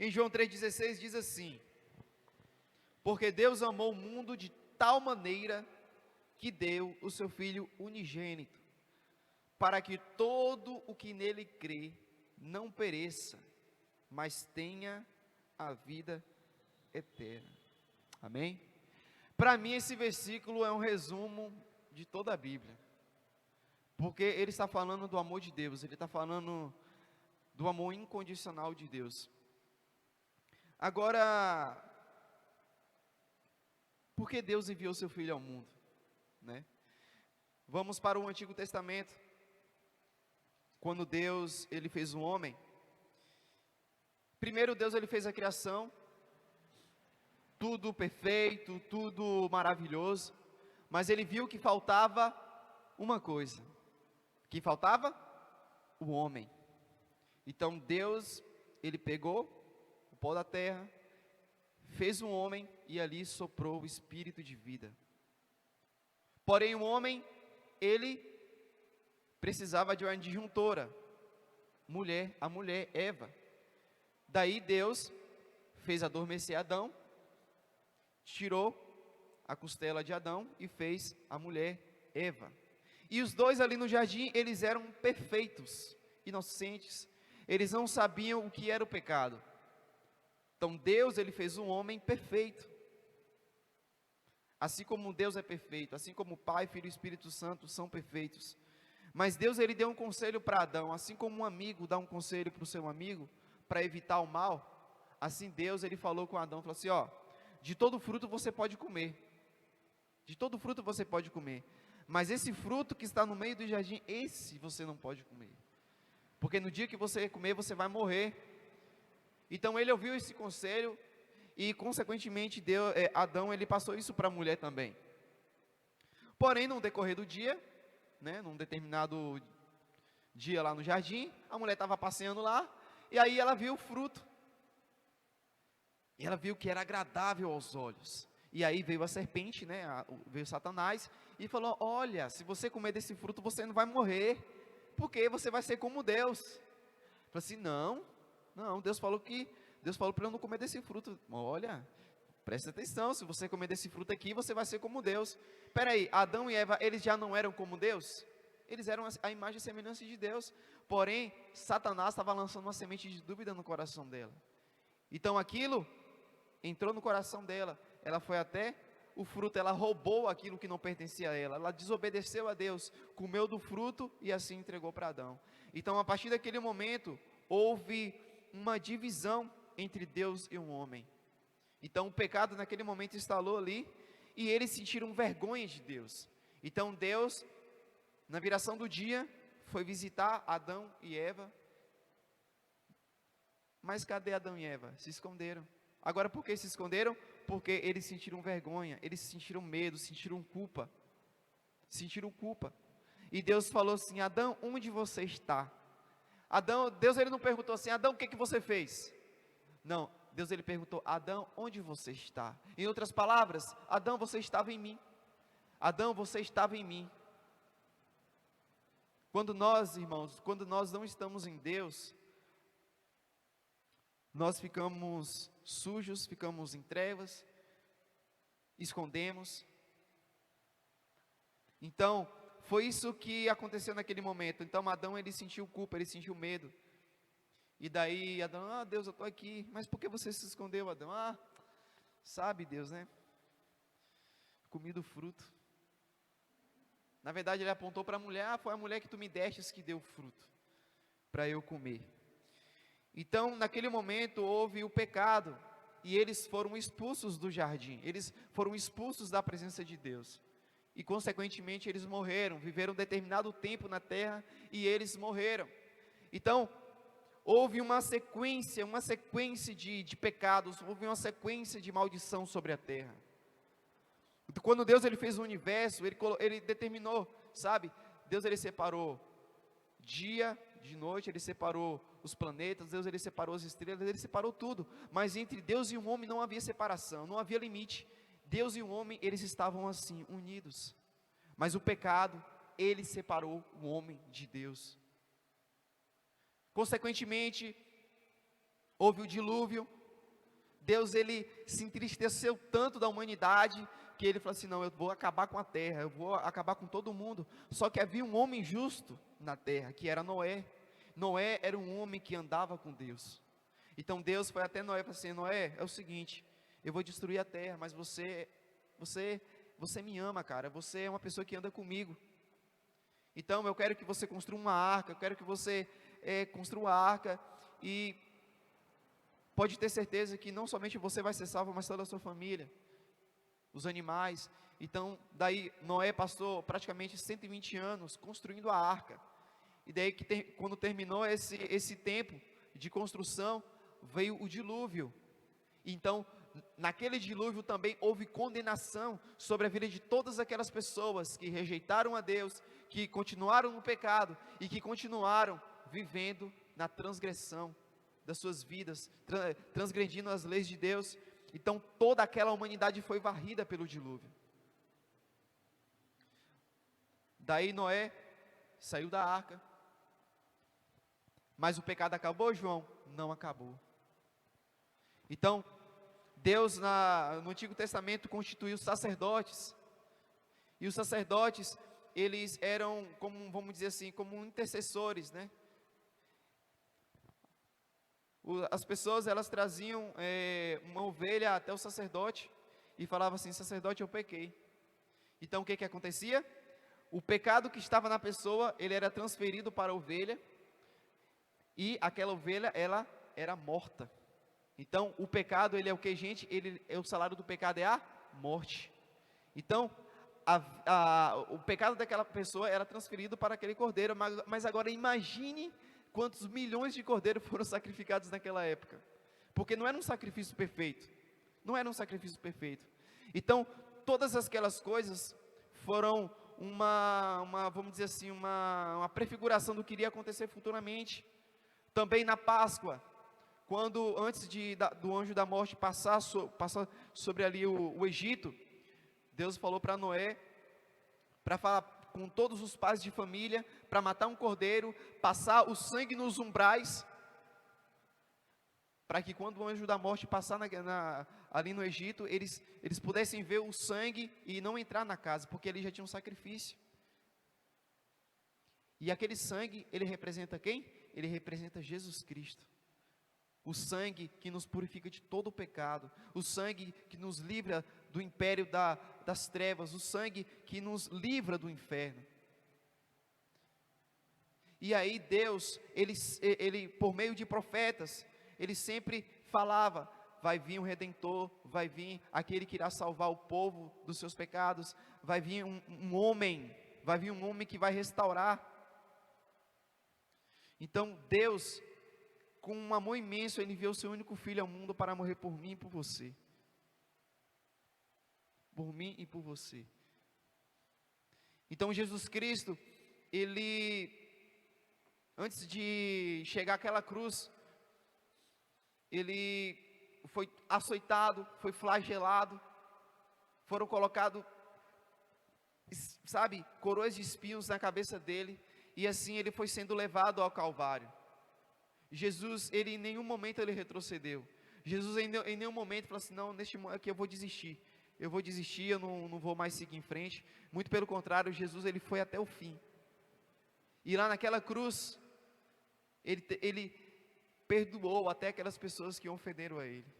Em João 3,16 diz assim: porque Deus amou o mundo de tal maneira que deu o seu Filho unigênito, para que todo o que nele crê não pereça, mas tenha a vida eterna. Amém? Para mim esse versículo é um resumo de toda a Bíblia, porque ele está falando do amor de Deus, ele está falando do amor incondicional de Deus. Agora, por que Deus enviou seu Filho ao mundo, né? Vamos para o Antigo Testamento. Quando Deus, ele fez o homem, primeiro Deus, ele fez a criação, tudo perfeito, tudo maravilhoso, mas ele viu que faltava uma coisa, que faltava o homem. Então Deus, ele pegou o pó da terra, fez um homem e ali soprou o espírito de vida. Porém o homem, ele precisava de uma adjuntora, a mulher Eva. Daí Deus fez adormecer Adão, tirou a costela de Adão e fez a mulher Eva. E os dois ali no jardim, eles eram perfeitos, inocentes, eles não sabiam o que era o pecado. Então Deus, ele fez um homem perfeito. Assim como Deus é perfeito, assim como o Pai, Filho e Espírito Santo são perfeitos. Mas Deus, ele deu um conselho para Adão, assim como um amigo dá um conselho para o seu amigo, para evitar o mal, assim Deus, ele falou com Adão, falou assim, ó, de todo fruto você pode comer, de todo fruto você pode comer, mas esse fruto que está no meio do jardim, esse você não pode comer, porque no dia que você comer, você vai morrer. Então ele ouviu esse conselho, e consequentemente Adão, ele passou isso para a mulher também. Porém, no decorrer do dia, né, num determinado dia lá no jardim, a mulher estava passeando lá, e aí ela viu o fruto, e ela viu que era agradável aos olhos, e aí veio a serpente, né, veio Satanás, e falou, olha, se você comer desse fruto, você não vai morrer, porque você vai ser como Deus. Falei assim, não, Deus falou para eu não comer desse fruto. Olha, presta atenção, se você comer desse fruto aqui, você vai ser como Deus. Espera aí, Adão e Eva, eles já não eram como Deus? Eles eram a imagem e semelhança de Deus, porém, Satanás estava lançando uma semente de dúvida no coração dela. Então aquilo entrou no coração dela, ela foi até o fruto, ela roubou aquilo que não pertencia a ela, ela desobedeceu a Deus, comeu do fruto e assim entregou para Adão. Então a partir daquele momento, houve uma divisão entre Deus e o homem. Então o pecado naquele momento instalou ali, e eles sentiram vergonha de Deus. Então Deus, na viração do dia, foi visitar Adão e Eva. Mas cadê Adão e Eva? Se esconderam. Agora por que se esconderam? Porque eles sentiram vergonha, eles sentiram medo, sentiram culpa. E Deus falou assim, Adão, onde você está? Deus, ele não perguntou assim, Adão, o que você fez? Não, Deus, ele perguntou, Adão, onde você está? Em outras palavras, Adão, você estava em mim. Adão, você estava em mim. Quando nós, irmãos, quando nós não estamos em Deus, nós ficamos sujos, ficamos em trevas, escondemos. Então, foi isso que aconteceu naquele momento. Então Adão, ele sentiu culpa, ele sentiu medo. E daí Adão, Deus, eu estou aqui, mas por que você se escondeu, Adão? Sabe Deus, né? Comi do fruto. Na verdade ele apontou para a mulher, foi a mulher que tu me destes que deu o fruto, para eu comer. Então naquele momento houve o pecado, e eles foram expulsos do jardim, eles foram expulsos da presença de Deus. E consequentemente eles morreram, viveram um determinado tempo na terra, e eles morreram. Então, houve uma sequência de pecados, houve uma sequência de maldição sobre a terra. Então, quando Deus, ele fez o universo, ele determinou, sabe, Deus, ele separou dia de noite, ele separou os planetas, Deus, ele separou as estrelas, ele separou tudo, mas entre Deus e o homem não havia separação, não havia limite. Deus e o homem, eles estavam assim, unidos, mas o pecado, ele separou o homem de Deus. Consequentemente, houve o dilúvio. Deus, ele se entristeceu tanto da humanidade, que ele falou assim, não, eu vou acabar com a terra, eu vou acabar com todo mundo. Só que havia um homem justo na terra, que era Noé. Noé era um homem que andava com Deus. Então Deus foi até Noé e falou assim, Noé, é o seguinte, eu vou destruir a terra, mas você me ama, cara, você é uma pessoa que anda comigo. Então eu quero que você construa uma arca, eu quero que você construa a arca, e pode ter certeza que não somente você vai ser salvo, mas toda a sua família, os animais. Então daí Noé passou praticamente 120 anos construindo a arca, e daí quando terminou esse tempo de construção, veio o dilúvio. Então naquele dilúvio também houve condenação sobre a vida de todas aquelas pessoas que rejeitaram a Deus, que continuaram no pecado e que continuaram vivendo na transgressão das suas vidas, transgredindo as leis de Deus. Então toda aquela humanidade foi varrida pelo dilúvio. Daí Noé saiu da arca, mas o pecado acabou, João? Não acabou. Então Deus no Antigo Testamento constituiu sacerdotes, e os sacerdotes, eles eram como, vamos dizer assim, como intercessores, né? As pessoas, elas traziam uma ovelha até o sacerdote, e falavam assim, sacerdote, eu pequei. Então o que acontecia? O pecado que estava na pessoa, ele era transferido para a ovelha, e aquela ovelha, ela era morta. Então o pecado, ele é o que, gente? O salário do pecado é a morte. Então o pecado daquela pessoa era transferido para aquele cordeiro, mas agora imagine quantos milhões de cordeiros foram sacrificados naquela época, porque não era um sacrifício perfeito, então todas aquelas coisas foram vamos dizer assim, uma prefiguração do que iria acontecer futuramente. Também na Páscoa, quando antes do anjo da morte passar sobre ali o Egito, Deus falou para Noé, para falar com todos os pais de família, para matar um cordeiro, passar o sangue nos umbrais, para que quando o anjo da morte passar ali no Egito, eles pudessem ver o sangue e não entrar na casa, porque ali já tinha um sacrifício. E aquele sangue, ele representa quem? Ele representa Jesus Cristo. O sangue que nos purifica de todo o pecado, o sangue que nos livra do império das trevas, o sangue que nos livra do inferno. E aí Deus, ele por meio de profetas, ele sempre falava, vai vir um Redentor, vai vir aquele que irá salvar o povo dos seus pecados, vai vir um homem que vai restaurar. Então Deus, com um amor imenso, ele enviou o seu único filho ao mundo para morrer por mim e por você. Por mim e por você. Então Jesus Cristo, ele, antes de chegar àquela cruz, ele foi açoitado, foi flagelado, foram colocados, coroas de espinhos na cabeça dele, e assim ele foi sendo levado ao Calvário. Jesus, ele em nenhum momento ele retrocedeu. Jesus em nenhum momento falou assim, não, neste momento aqui eu vou desistir, eu não vou mais seguir em frente. Muito pelo contrário, Jesus, ele foi até o fim. E lá naquela cruz, ele perdoou até aquelas pessoas que ofenderam a ele.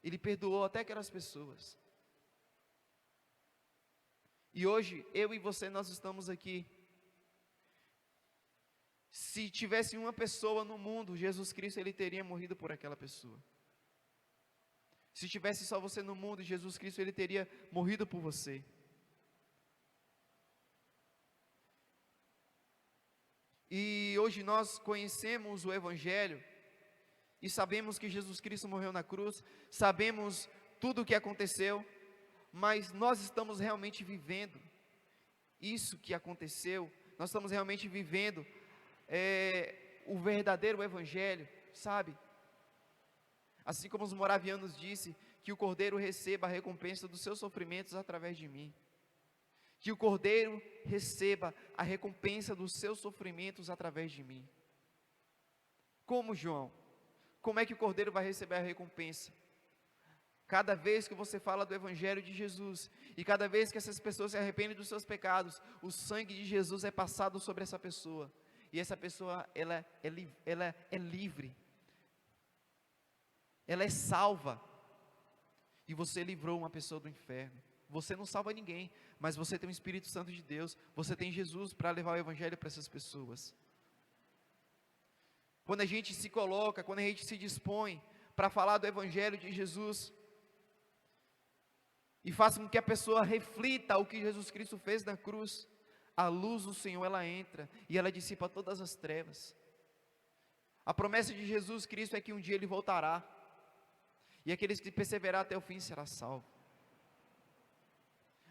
Ele perdoou até aquelas pessoas. E hoje, eu e você, nós estamos aqui. Se tivesse uma pessoa no mundo, Jesus Cristo, ele teria morrido por aquela pessoa. Se tivesse só você no mundo, Jesus Cristo, ele teria morrido por você. E hoje nós conhecemos o Evangelho, e sabemos que Jesus Cristo morreu na cruz, sabemos tudo o que aconteceu, mas nós estamos realmente vivendo isso que aconteceu, nós estamos realmente vivendo o verdadeiro Evangelho, sabe? Assim como os moravianos disse, que o Cordeiro receba a recompensa dos seus sofrimentos através de mim. Que o Cordeiro receba a recompensa dos seus sofrimentos através de mim. Como, João? como é que o cordeiro vai receber a recompensa? Cada vez que você fala do Evangelho de Jesus, e cada vez que essas pessoas se arrependem dos seus pecados, o sangue de Jesus é passado sobre essa pessoa, e essa pessoa, ela é livre, ela é salva, e você livrou uma pessoa do inferno. Você não salva ninguém, mas você tem o Espírito Santo de Deus, você tem Jesus para levar o Evangelho para essas pessoas. Quando a gente se coloca, quando a gente se dispõe para falar do Evangelho de Jesus, e faça com que a pessoa reflita o que Jesus Cristo fez na cruz, a luz do Senhor, ela entra, e ela dissipa todas as trevas. A promessa de Jesus Cristo é que um dia Ele voltará, e aqueles que perseverarem até o fim serão salvos.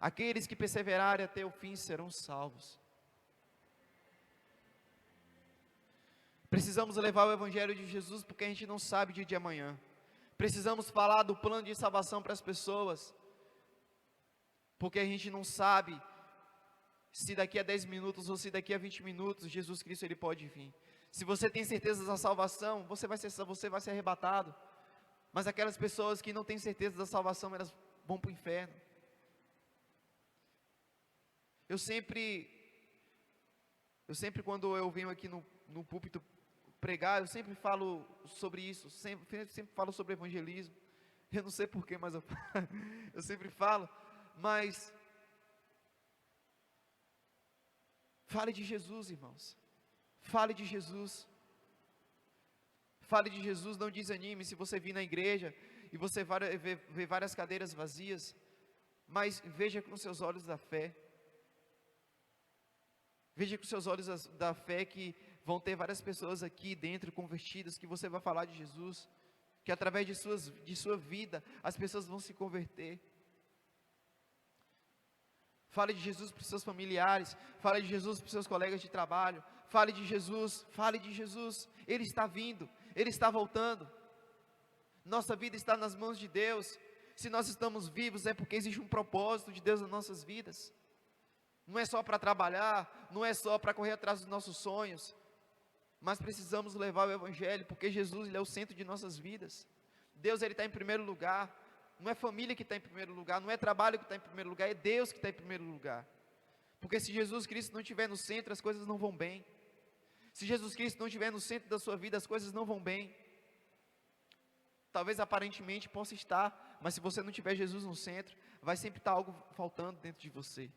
Aqueles que perseverarem até o fim serão salvos. Precisamos levar o Evangelho de Jesus, porque a gente não sabe o dia de amanhã. Precisamos falar do plano de salvação para as pessoas, porque a gente não sabe se daqui a 10 minutos ou se daqui a 20 minutos Jesus Cristo Ele pode vir. Se você tem certeza da salvação, você vai ser arrebatado. Mas aquelas pessoas que não têm certeza da salvação, elas vão para o inferno. Eu sempre quando eu venho aqui no púlpito pregar, eu sempre falo sobre isso, sempre falo sobre evangelismo. Eu não sei porquê, mas eu sempre falo. Mas fale de Jesus, irmãos. Fale de Jesus. Fale de Jesus, não desanime se você vir na igreja e você vê várias cadeiras vazias, mas veja com seus olhos da fé. Veja com seus olhos da fé que vão ter várias pessoas aqui dentro convertidas, que você vai falar de Jesus, que através de sua vida as pessoas vão se converter. Fale de Jesus para os seus familiares, fale de Jesus para os seus colegas de trabalho, fale de Jesus, Ele está vindo, Ele está voltando, nossa vida está nas mãos de Deus. Se nós estamos vivos é porque existe um propósito de Deus nas nossas vidas. Não é só para trabalhar, não é só para correr atrás dos nossos sonhos, mas precisamos levar o Evangelho, porque Jesus, Ele é o centro de nossas vidas. Deus, Ele está em primeiro lugar. Não é família que está em primeiro lugar, não é trabalho que está em primeiro lugar, é Deus que está em primeiro lugar. Porque se Jesus Cristo não estiver no centro, as coisas não vão bem. Se Jesus Cristo não estiver no centro da sua vida, as coisas não vão bem. Talvez aparentemente possa estar, mas se você não tiver Jesus no centro, vai sempre estar algo faltando dentro de você.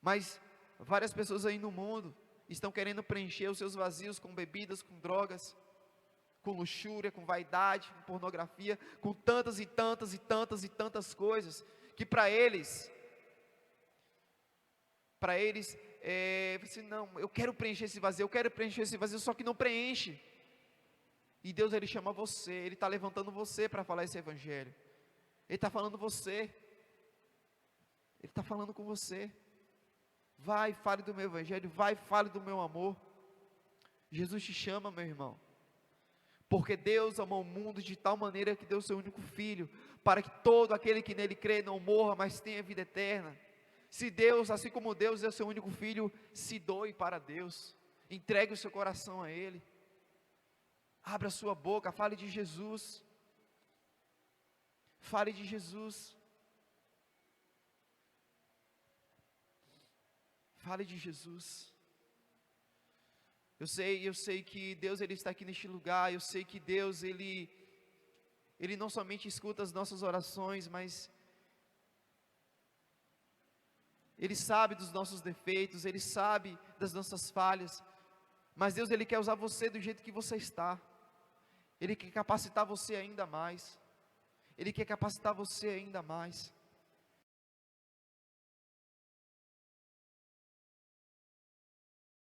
Mas várias pessoas aí no mundo estão querendo preencher os seus vazios com bebidas, com drogas, com luxúria, com vaidade, com pornografia, com tantas e tantas e tantas e tantas coisas, que para eles, assim, não, eu quero preencher esse vazio, só que não preenche. E Deus, Ele chama você, Ele está levantando você para falar esse Evangelho. Ele está falando você, Ele está falando com você. Vai, fale do meu Evangelho, vai, fale do meu amor. Jesus te chama, meu irmão. Porque Deus amou o mundo de tal maneira que deu seu único Filho, para que todo aquele que nele crê não morra, mas tenha vida eterna. Se Deus, assim como Deus deu seu único Filho, se doe para Deus, entregue o seu coração a Ele, abra a sua boca, fale de Jesus, fale de Jesus, fale de Jesus. Eu sei que Deus, Ele está aqui neste lugar. Eu sei que Deus, Ele não somente escuta as nossas orações, mas Ele sabe dos nossos defeitos, Ele sabe das nossas falhas, mas Deus, Ele quer usar você do jeito que você está. Ele quer capacitar você ainda mais, Ele quer capacitar você ainda mais.